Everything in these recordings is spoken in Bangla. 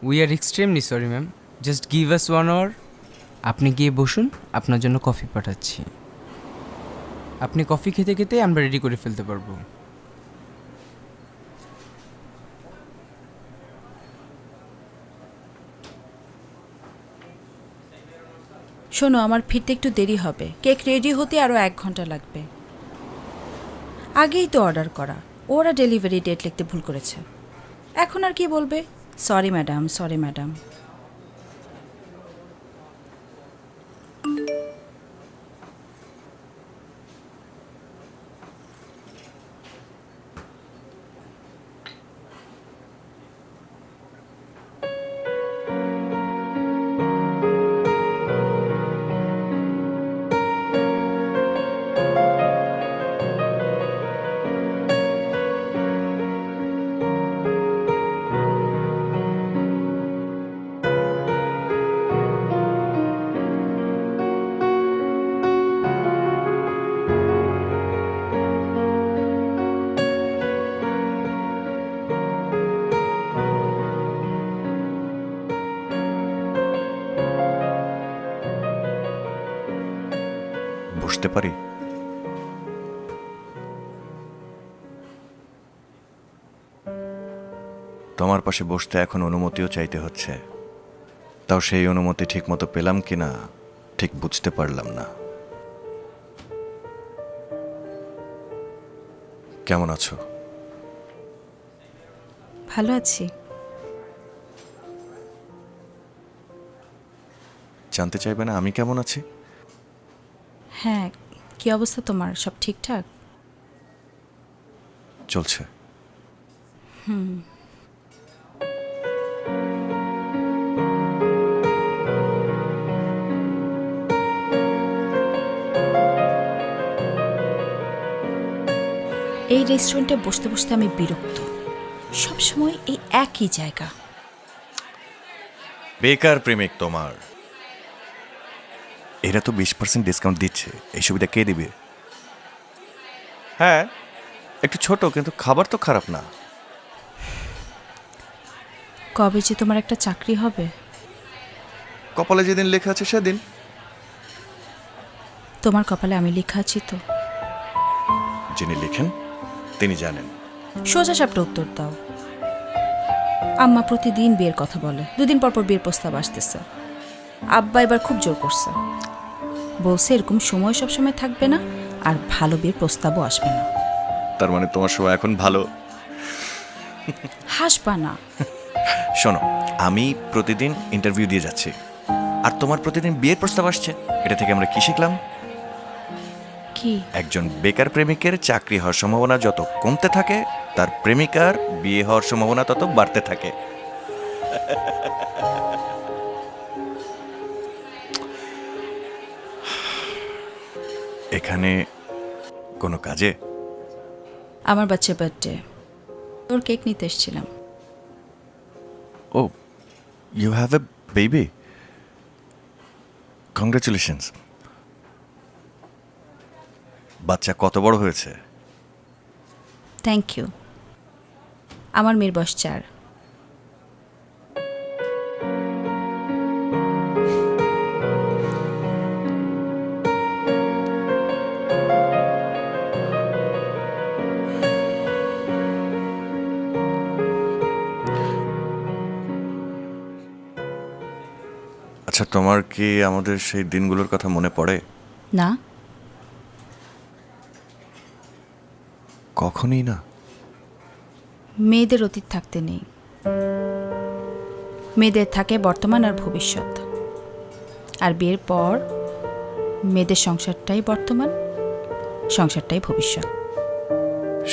We are extremely sorry ma'am, just give us 1 hour. আপনি গিয়ে বসুন, আপনার জন্য কফি পাঠাচ্ছি। আপনি কফি খেতে খেতে আমরা রেডি করে ফেলতে পারবো। শোনো, আমার ফিরতে একটু দেরি হবে। কেক রেডি হতে আরও 1 ঘন্টা লাগবে। আগেই তো অর্ডার করা, ওরা ডেলিভারি ডেট লিখতে ভুল করেছে। এখন আর কি বলবে? Sorry madam, sorry madam. বসতে পারি? তোমার পাশে বসতে এখন অনুমতিও চাইতে হচ্ছে, তাও সেই অনুমতি ঠিক মতো পেলাম কিনা ঠিক বুঝতে পারলাম না। কেমন আছো? ভালো আছি। জানতে চাইবে না আমি কেমন আছি? হ্যাঁ, কি অবস্থা তোমার? সব ঠিকঠাক? চলছে। এই রেস্টুরেন্টে বসতে বসতে আমি বিরক্ত। সব সময় এই একই জায়গা। বেকার প্রেমিক তোমার। এরা তো 20% ডিসকাউন্ট দিচ্ছে, এই সুবিধা কে দিবে? হ্যাঁ, একটু ছোট, কিন্তু খাবার তো খারাপ না। কবে যে তোমার একটা চাকরি হবে? কপালে যেদিন লেখা আছে সেদিন। তোমার কপালে আমি লেখা আছি তো? যিনি লিখেন তিনি জানেন। সোজা সাপটা উত্তর দাও। আম্মা প্রতিদিন বিয়ের কথা বলে, 2 দিন পর পর বিয়ের প্রস্তাব আসতেছে। আব্বা এবার খুব জোর করছে, বলছে এরকম সময় সবসময় থাকবে না, আর ভালো বিয়ের প্রস্তাবও আসবে না। তার মানে তোমার সময় এখন ভালো। হাসবা না। শোনো, আমি প্রতিদিন ইন্টারভিউ দিয়ে যাচ্ছি, আর তোমার প্রতিদিন বিয়ের প্রস্তাব আসছে। এটা থেকে আমরা কি শিখলাম? কি? একজন বেকার প্রেমিকের চাকরি হওয়ার সম্ভাবনা যত কমতে থাকে, তার প্রেমিকার বিয়ে হওয়ার সম্ভাবনা তত বাড়তে থাকে। এখানে কোনো কাজে? আমার বাচ্চার বার্থডে, তোর কেক নিতে এসেছিলাম। Oh, you have a baby? Congratulations. বাচ্চা কত বড় হয়েছে? Thank you. আমার মেয়ের বয়স 4। আচ্ছা, তোমার কি আমাদের সেই দিনগুলোর কথা মনে পড়ে? না। কখনই না? মেয়েদের অতীত থাকতে নেই, মেয়েদের থাকে বর্তমান আর ভবিষ্যৎ। আর বিয়ের পর মেয়েদের সংসারটাই বর্তমান, সংসারটাই ভবিষ্যৎ।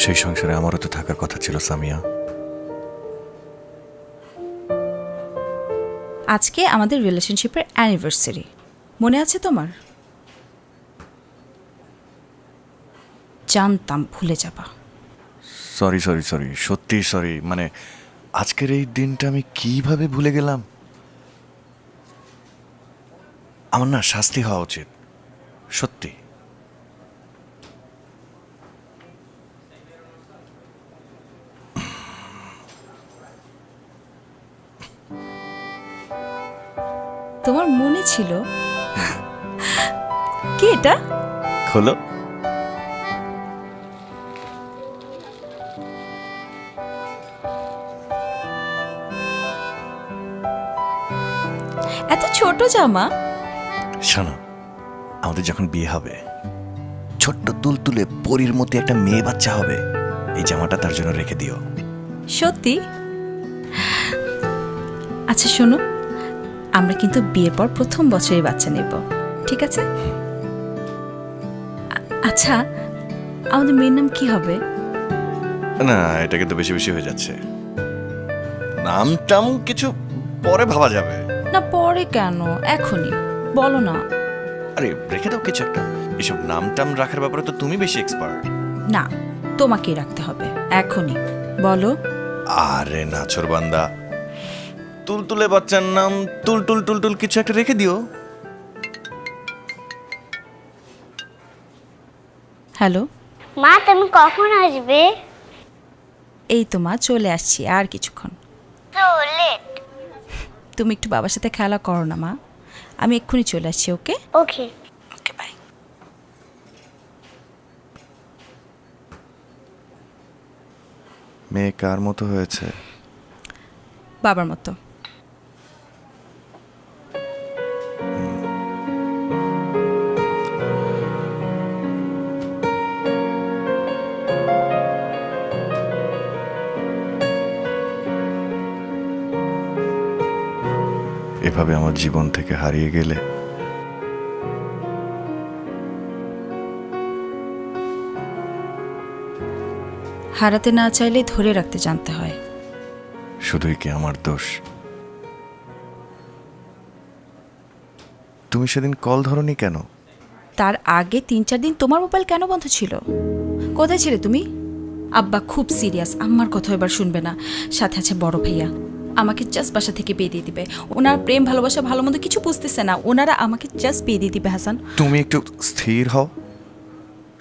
সেই সংসারে আমারও তো থাকার কথা ছিল সামিয়া। আজকে আমাদের রিলেশনশিপের অ্যানিভার্সারি, মনে আছে তোমার? জানতাম ভুলে যাবা। সরি সরি সরি, সত্যি সরি। মানে আজকের এই দিনটা আমি কিভাবে ভুলে গেলাম? আমার না শাস্তি হওয়া উচিত, সত্যি। তোমার মনে ছিল? কি এটা? খোলো। এত ছোট জামা? শোনো, আমাদের যখন বিয়ে হবে, ছোট্ট তুলতুলে পরীর মতো একটা মেয়ে বাচ্চা হবে। এই জামাটা তার জন্য রেখে দিও। সত্যি? আচ্ছা শোনো, আমরা কিন্তু বিয়ের পর প্রথম বছরের বাচ্চা নেব, ঠিক আছে? আচ্ছা, আমাদের মেয়ের নাম কি হবে? না, এটা কিন্তু বেশি বেশি হয়ে যাচ্ছে। নামটাম কিছু পরে ভাবা যাবে। না পরে কেন, এখনই বলো না। আরে রেখে দাও কিছু একটা। এসব নামটাম রাখার ব্যাপারে তো তুমি বেশি এক্সপার্ট। না, তোমাকেই রাখতে হবে, এখনই বলো। আরে নাছর বান্দা, তুলতুলে বাচ্চার নাম তুলতুল টুলটুল কিছু একটা রেখে দিও। হ্যালো মা, তুমি কখন আসবে? এই তো মা চলে আসছি, আর কিছুক্ষণ। So late. তুমি একটু বাবার সাথে খেলা করো না মা, আমি এক্ষুনি চলে আসছি। Okay okay. Okay bye. মেয়ে কার মতো হয়েছে? বাবার মতো। এভাবে আমার জীবন থেকে হারিয়ে গেলে হারাতে না চাইলে ধরে রাখতে জানতে হয়। শুধুই কি আমার দোষ? তুমি সেদিন কল ধরনি কেন? তার আগে 3-4 দিন তোমার মোবাইল কেন বন্ধ ছিল? কোথায় ছিলে তুমি? আব্বা খুব সিরিয়াস, আম্মার কথা এবার শুনবে না। সাথে আছে বড় ভাইয়া, আমাকে জাস্ট বাসা থেকে বিয়ে দিয়ে দিবে। ওনার প্রেম ভালোবাসা ভালো মন্দ কিছু বুঝতেছে না, ওনারা আমাকে জাস্ট বিয়ে দিয়ে দিবে। হাসান, তুমি একটু স্থির হও।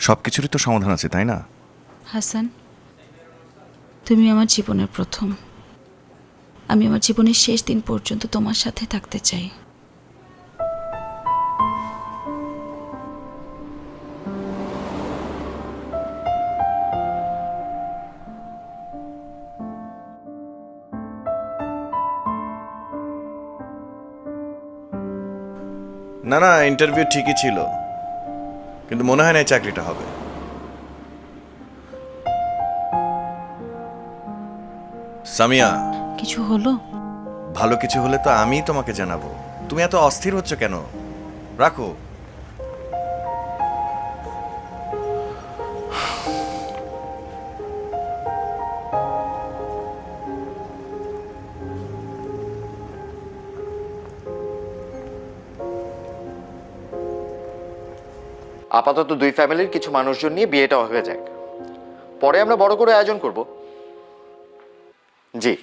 সবকিছুরই তো সমাধান আছে, তাই না? হাসান, তুমি আমার জীবনের প্রথম। আমি আমার জীবনের শেষ দিন পর্যন্ত তোমার সাথে থাকতে চাই। না না, ইন্টারভিউ ঠিকই ছিল, কিন্তু মনে হয় না এই চাকরিটা হবে। সামিয়া, কিছু হলো? ভালো কিছু হলে তো আমিই তোমাকে জানাবো। তুমি এত অস্থির হচ্ছ কেন? রাখো। আপাতত দুই ফ্যামিলির কিছু মানুষজন নিয়ে বিয়েটা হয়ে যাক, পরে আমরা বড় করে আয়োজন করব। জি।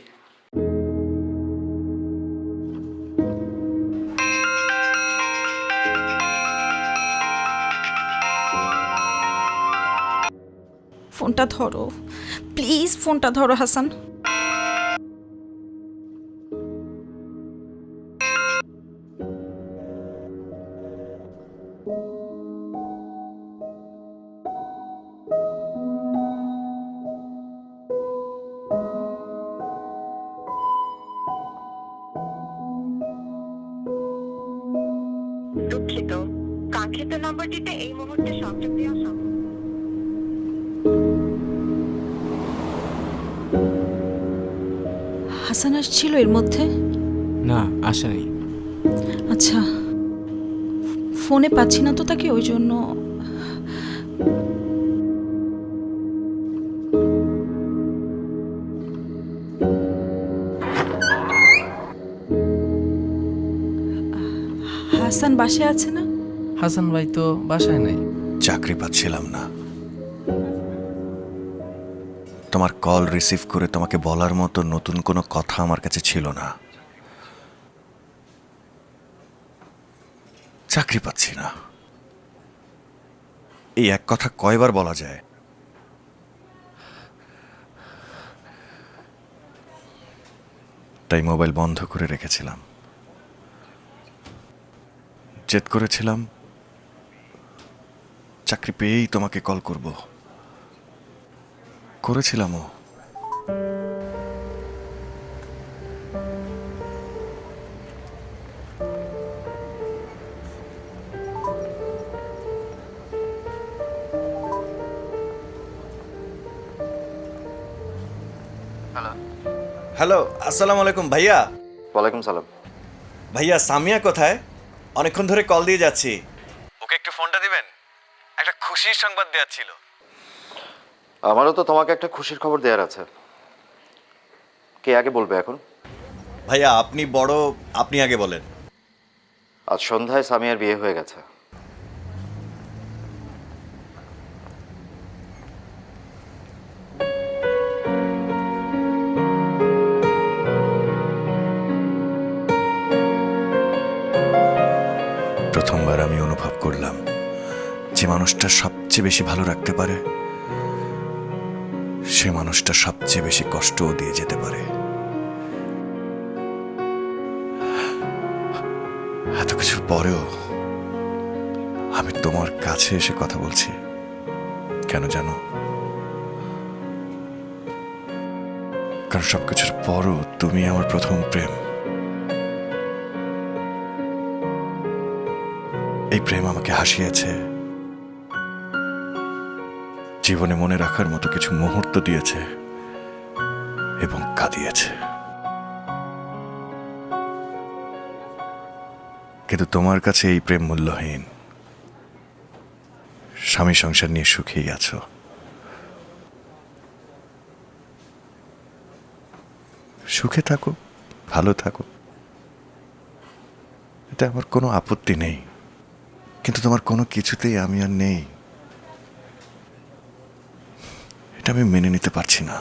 ফোনটা ধরো প্লিজ, ফোনটা ধরো হাসান। দুঃখিত, কাঙ্ক্ষিত নম্বরটিতে এই মুহূর্তে সংযোগ দেওয়া সম্ভব। হাসান আসছিল এর মধ্যে? না, আসা নেই। আচ্ছা, ফোনে পাচ্ছি না তো তাকে, ওই জন্য। হাসান বাসায় আছে না? হাসান ভাই তো বাসায় নাই। চাকরি পাচ্ছিলাম না, তোমার কল রিসিভ করে তোমাকে বলার মতো নতুন কোনো কথা আমার কাছে ছিল না। চাকরি পাচ্ছি না, এই এক কথা কয়বার বলা যায়? তাই মোবাইল বন্ধ করে রেখেছিলাম। জেদ করেছিলাম চাকরি পেয়েই তোমাকে কল করব, করেছিলামও। হ্যালো, আসসালামু আলাইকুম ভাইয়া। ওয়ালাইকুম সালাম। ভাইয়া সামিয়া কোথায়? অনেকক্ষণ ধরে কল দিয়ে যাচ্ছি, ওকে একটু ফোনটা দিবেন, একটা খুশির সংবাদ দেওয়ার ছিল। আমারও তো তোমাকে একটা খুশির খবর দেওয়ার আছে। কে আগে বলবে এখন? ভাইয়া আপনি বড়, আপনি আগে বলেন। আজ সন্ধ্যায় সামিয়ার বিয়ে হয়ে গেছে। প্রথমবার আমি অনুভব করলাম যে মানুষটা সবচেয়ে বেশি ভালো রাখতে পারে সে মানুষটা সবচেয়ে বেশি কষ্টও দিয়ে যেতে পারে। এত কিছুর পরেও আমি তোমার কাছে এসে কথা বলছি, কেন জানো? কারণ সবকিছুর পরও তুমি আমার প্রথম প্রেম। এই প্রেম আমাকে হাসিয়েছে, জীবনে মনে রাখার মতো কিছু মুহূর্ত দিয়েছে এবং কাঁদিয়েছে। কিন্তু তোমার কাছে এই প্রেম মূল্যহীন। স্বামী সংসার নিয়ে সুখেই আছো। সুখে থাকো, ভালো থাকো, এটা আমার কোনো আপত্তি নেই। কিন্তু তোমার কোনো কিছুতেই আমি আর নেই, এটা আমি মেনে নিতে পারছি না।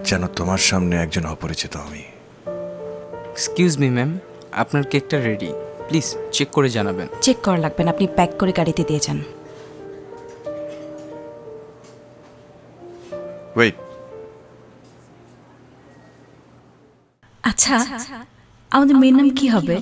যেন তোমার সামনে একজন অপরিচিত আমি। এক্সকিউজ মি ম্যাম, আপনার কেকটা রেডি, প্লিজ চেক করে জানাবেন। চেক করা লাগবে না, আপনি প্যাক করে গাড়িতে দিয়ে যান। ওয়েট, আচ্ছা, আমাদের মেয়ের নাম কি হবে?